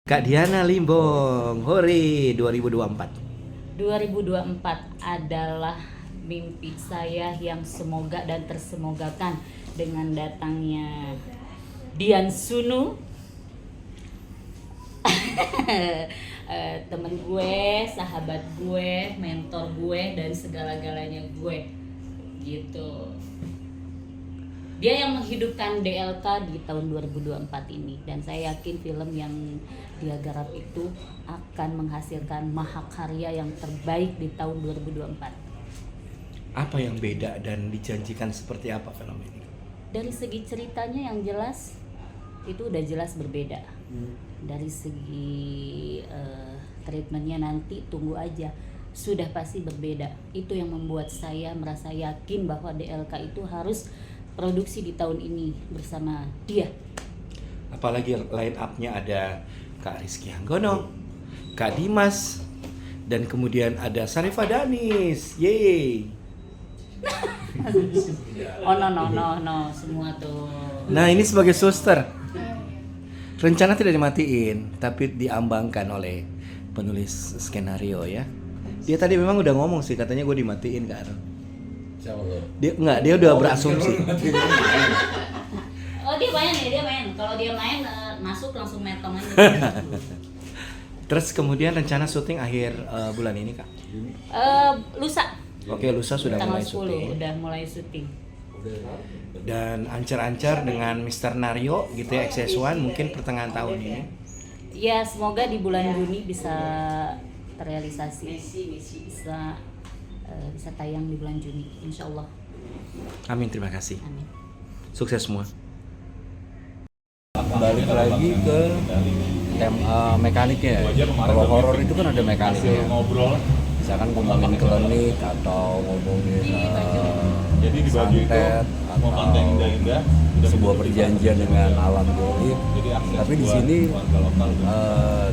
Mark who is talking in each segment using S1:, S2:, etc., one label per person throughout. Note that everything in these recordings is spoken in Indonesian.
S1: Kak Diana Limbong, Hore 2024.
S2: 2024 adalah mimpi saya yang semoga dan tersemogakan dengan datangnya Dian Sunu, temen gue, sahabat gue, mentor gue, dan segala-galanya gue gitu. Dia yang menghidupkan DLK di tahun 2024 ini, dan saya yakin film yang dia garap itu akan menghasilkan mahakarya yang terbaik di tahun 2024.
S1: Apa yang beda dan dijanjikan seperti apa film ini?
S2: Dari segi ceritanya yang jelas itu udah jelas berbeda. Dari segi treatmentnya nanti tunggu aja, sudah pasti berbeda. Itu yang membuat saya merasa yakin bahwa DLK itu harus produksi di tahun ini bersama dia.
S1: Apalagi line up-nya ada Kak Rizky Hanggono, Kak Dimas, dan kemudian ada Sharifah Danis. Yeay.
S2: Oh no, semua tuh.
S1: Nah, ini sebagai suster. Rencana tidak dimatiin, tapi diambangkan oleh penulis skenario ya. Dia tadi memang udah ngomong sih, katanya gue dimatiin kan. Dia udah berasumsi.
S2: Oh dia main. Kalau dia main masuk langsung metong aja.
S1: Terus kemudian rencana syuting akhir bulan ini Kak?
S2: Lusa.
S1: Oke, lusa sudah
S2: tanggal
S1: mulai
S2: 10
S1: syuting.
S2: udah mulai syuting.
S1: Dan ancar-ancar dengan Mr. Naryo gitu ya, XS1 mungkin pertengahan tahun ini.
S2: Ya semoga di bulan Juni bisa terrealisasi. Bisa tayang di bulan Juni, insya Allah.
S1: Amin, terima kasih.
S2: Amin.
S1: Sukses semua.
S3: Balik lagi ke tema mekaniknya. Kalau horor itu kan ada mekaniknya. Misalkan ngomongin klinik atau ngomongin santet atau sebuah perjanjian dengan alam gaib. Tapi di sini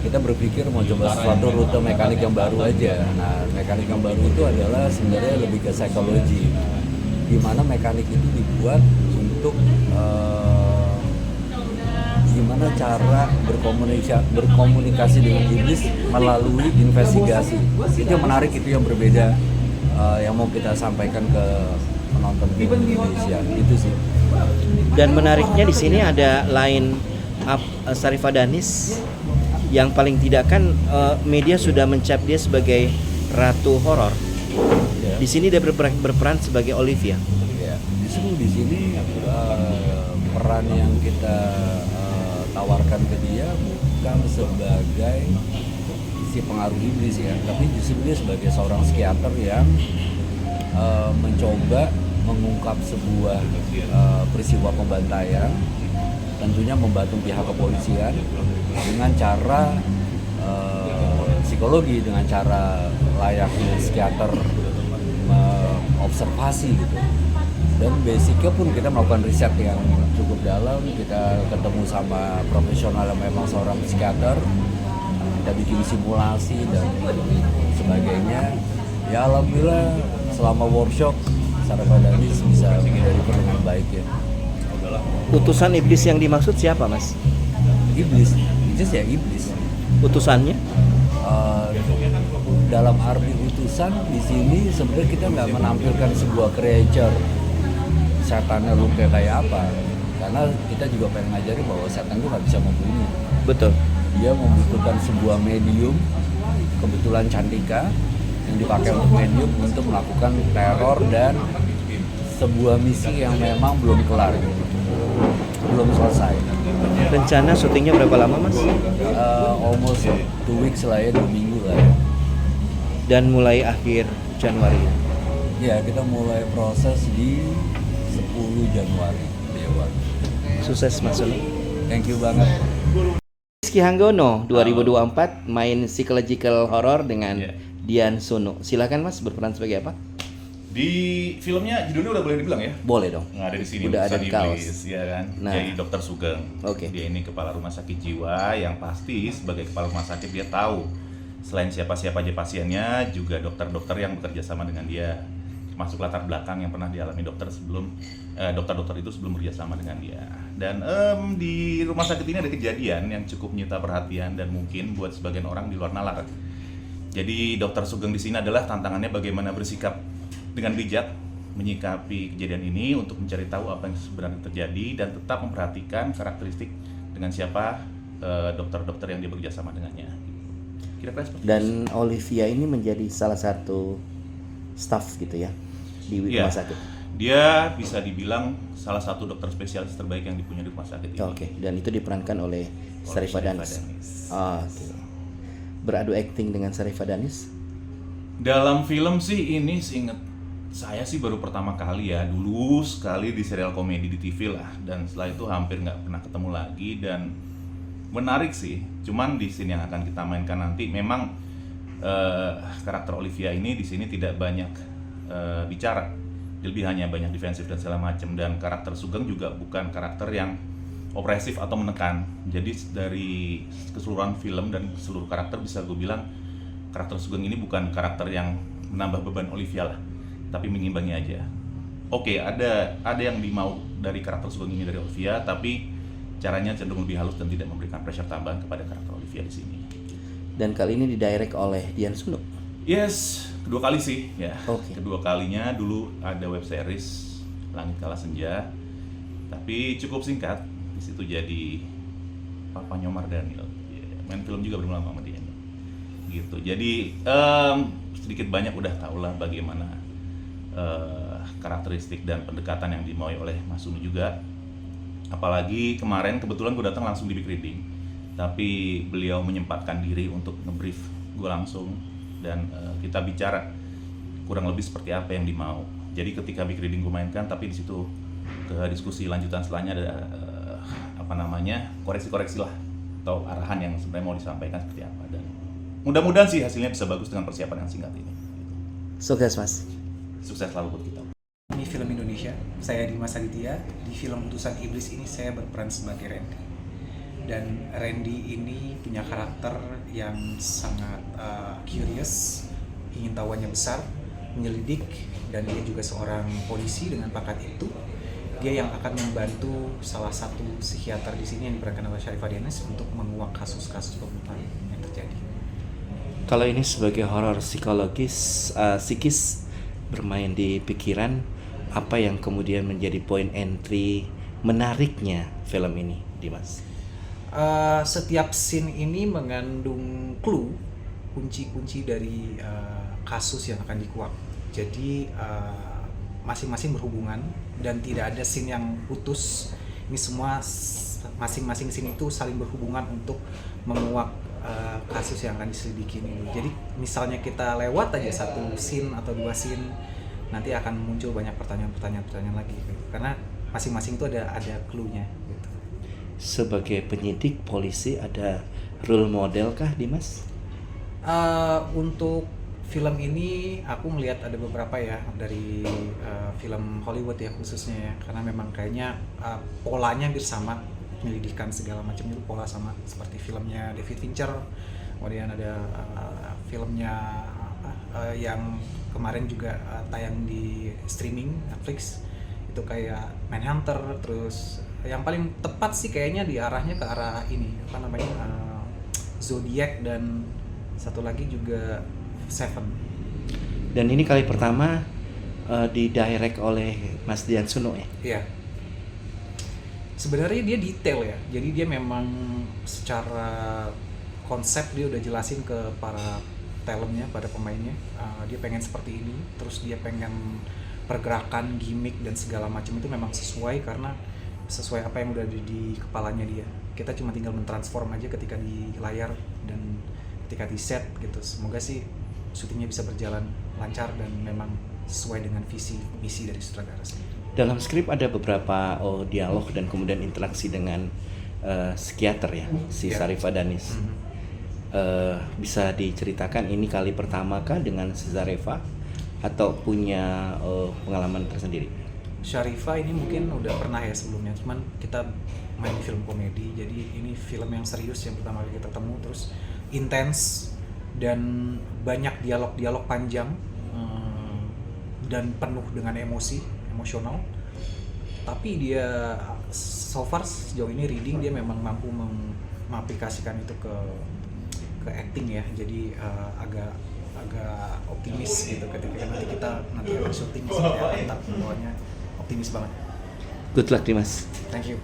S3: kita berpikir mau coba suatu rute mekanik yang baru aja. Nah, mekanik yang baru itu adalah sebenarnya lebih ke psikologi, di mana mekanik itu dibuat untuk gimana cara berkomunikasi dengan iblis melalui investigasi. Itu yang menarik, itu yang berbeda, yang mau kita sampaikan ke penonton di Indonesia. Itu sih.
S1: Dan menariknya di sini ada line up Sharifah Danis yang paling tidak kan media sudah mencap dia sebagai ratu horor. Di sini dia berperan sebagai Olivia.
S3: Ya, justru di sini peran yang kita tawarkan ke dia bukan sebagai si pengaruh iblis ya, tapi justru dia sebagai seorang psikiater yang mencoba mengungkap sebuah peristiwa pembantaian, tentunya membantu pihak kepolisian dengan cara psikologi, dengan cara layaknya psikiater mengobservasi gitu. Dan basicnya pun kita melakukan riset yang cukup dalam, kita ketemu sama profesional yang memang seorang psikiater, kita bikin simulasi dan sebagainya. Ya alhamdulillah selama workshop Sharifah Danis bisa mendeliver dengan baik ya.
S1: Utusan iblis yang dimaksud siapa, Mas?
S3: Iblis ya iblis.
S1: Utusannya?
S3: Dalam arti utusan di sini sebenarnya kita nggak menampilkan sebuah creature setannya lupa kayak apa, karena kita juga pengen ngajarin bahwa setan itu nggak bisa membunuh.
S1: Betul.
S3: Dia membutuhkan sebuah medium, kebetulan Cantika yang dipakai untuk medium untuk melakukan teror dan sebuah misi yang memang belum kelar, belum selesai.
S1: Rencana syutingnya berapa lama, Mas?
S3: Almost 2 weeks lah ya, 2 minggu lah ya.
S1: Dan mulai akhir Januari.
S3: Ya, kita mulai proses di 10 Januari. Dewa.
S1: Sukses Mas Sunu.
S3: Thank you banget.
S1: Rizky Hanggono 2024 main psychological horror dengan Dian Sunu. Silakan Mas, berperan sebagai apa?
S4: Di filmnya judulnya udah boleh dibilang ya?
S1: Boleh dong.
S4: Nggak ada di sini,
S1: Udah ada di kaos.
S4: iblis, ya kan?
S1: Nah.
S4: Jadi Dokter Sugeng.
S1: Oke.
S4: Dia ini kepala rumah sakit jiwa yang pasti sebagai kepala rumah sakit dia tahu selain siapa-siapa aja pasiennya, juga dokter-dokter yang bekerja sama dengan dia. Masuk latar belakang yang pernah dialami dokter sebelum dokter-dokter itu sebelum bekerja sama dengan dia. Dan di rumah sakit ini ada kejadian yang cukup menyita perhatian dan mungkin buat sebagian orang di luar nalar. Jadi Dokter Sugeng di sini adalah tantangannya bagaimana bersikap dengan bijak menyikapi kejadian ini untuk mencari tahu apa yang sebenarnya terjadi dan tetap memperhatikan karakteristik dengan siapa dokter-dokter yang dia bekerja sama dengannya. Kira-kira seperti itu.
S1: Dan Olivia ini menjadi salah satu staff gitu ya di
S4: Iya.
S1: rumah sakit.
S4: Dia bisa dibilang salah satu dokter spesialis terbaik yang dipunya di rumah sakit ini.
S1: Oke, dan itu diperankan oleh Sharifah Danis. Oke. Beradu akting dengan Sharifah Danis?
S4: Dalam film sih ini seinget saya sih baru pertama kali ya, dulu sekali di serial komedi di TV lah, dan setelah itu hampir nggak pernah ketemu lagi. Dan menarik sih, cuman di sini yang akan kita mainkan nanti memang karakter Olivia ini di sini tidak banyak bicara, lebih hanya banyak defensif dan segala macam. Dan karakter Sugeng juga bukan karakter yang opresif atau menekan. Jadi dari keseluruhan film dan seluruh karakter bisa gue bilang karakter Sugeng ini bukan karakter yang menambah beban Olivia lah, tapi mengimbangi aja. Oke, ada yang dimau dari karakter Sugeng ini dari Olivia, tapi caranya cenderung lebih halus dan tidak memberikan pressure tambahan kepada karakter Olivia di sini.
S1: Dan kali ini didirect oleh Dian Sunu.
S4: Yes, kedua kali sih ya.
S1: Oke.
S4: Kedua kalinya dulu ada web series Langit Kala Senja, tapi cukup singkat. Di situ jadi papanya Omar Daniel. Main film juga belum lama sama dia. Gitu. Jadi sedikit banyak udah tau lah bagaimana karakteristik dan pendekatan yang dimaui oleh Mas Sunu juga. Apalagi kemarin kebetulan gue datang langsung di Big Reading, tapi beliau menyempatkan diri untuk nge-brief gue langsung dan kita bicara kurang lebih seperti apa yang dimau. Jadi ketika Big Reading gue mainkan, tapi di situ ke diskusi lanjutan setelahnya ada koreksi-koreksi lah atau arahan yang sebenarnya mau disampaikan seperti apa, dan mudah-mudahan sih hasilnya bisa bagus dengan persiapan yang singkat ini.
S1: Sukses Mas.
S4: Sukses selalu buat kita.
S5: Ini film Indonesia, saya Dimas Aditya. Di film Utusan Iblis ini saya berperan sebagai Randy. Dan Randy ini punya karakter yang sangat curious, ingin tahuannya besar, menyelidik, dan dia juga seorang polisi dengan bakat itu. Dia yang akan membantu salah satu psikiater di sini yang diperankan oleh Sharifah Danis untuk menguak kasus-kasus pembunuhan yang terjadi.
S1: Kalau ini sebagai horor psikologis, psikis bermain di pikiran, apa yang kemudian menjadi point entry menariknya film ini, Dimas?
S5: Setiap scene ini mengandung clue, kunci-kunci dari kasus yang akan dikuak. Jadi masing-masing berhubungan dan tidak ada scene yang putus. Ini semua masing-masing scene itu saling berhubungan untuk menguak kasus yang akan diselidiki ini. Jadi misalnya kita lewat aja satu scene atau dua scene, nanti akan muncul banyak pertanyaan lagi gitu. Karena masing-masing itu ada clue-nya gitu.
S1: Sebagai penyidik polisi ada role model kah, Dimas?
S5: Untuk film ini aku melihat ada beberapa ya dari film Hollywood ya khususnya ya, karena memang kayaknya polanya hampir sama, penyelidikan segala macam itu pola sama seperti filmnya David Fincher. Kemudian ada filmnya yang kemarin juga tayang di streaming Netflix, itu kayak Manhunter. Terus yang paling tepat sih kayaknya diarahnya ke arah ini Zodiac, dan satu lagi juga Seven.
S1: Dan ini kali pertama didirect oleh Mas Dian Sunu ya?
S5: Iya. Sebenarnya dia detail ya, jadi dia memang secara konsep dia udah jelasin ke para talentnya, pada pemainnya, dia pengen seperti ini, terus dia pengen pergerakan, gimmick dan segala macam itu memang sesuai, karena sesuai apa yang udah ada di kepalanya dia. Kita cuma tinggal mentransform aja ketika di layar dan ketika di set gitu. Semoga sih syutingnya bisa berjalan lancar dan memang sesuai dengan visi misi dari sutradara sendiri.
S1: Dalam skrip ada beberapa dialog dan kemudian interaksi dengan psikiater ya, si
S5: Yeah.
S1: Sharifah Danis. Bisa diceritakan ini kali pertama kah dengan si Sharifah atau punya pengalaman tersendiri?
S5: Sharifah ini mungkin udah pernah ya sebelumnya, cuman kita main film komedi, jadi ini film yang serius yang pertama kali kita ketemu, terus intens dan banyak dialog panjang dan penuh dengan emosional. tapi dia so far sejauh ini reading dia memang mampu mengaplikasikan itu ke acting ya. Jadi agak optimis gitu ketika nanti kita akan syuting seperti apa, bawahnya optimis banget.
S1: Good luck Dimas.
S5: Thank you.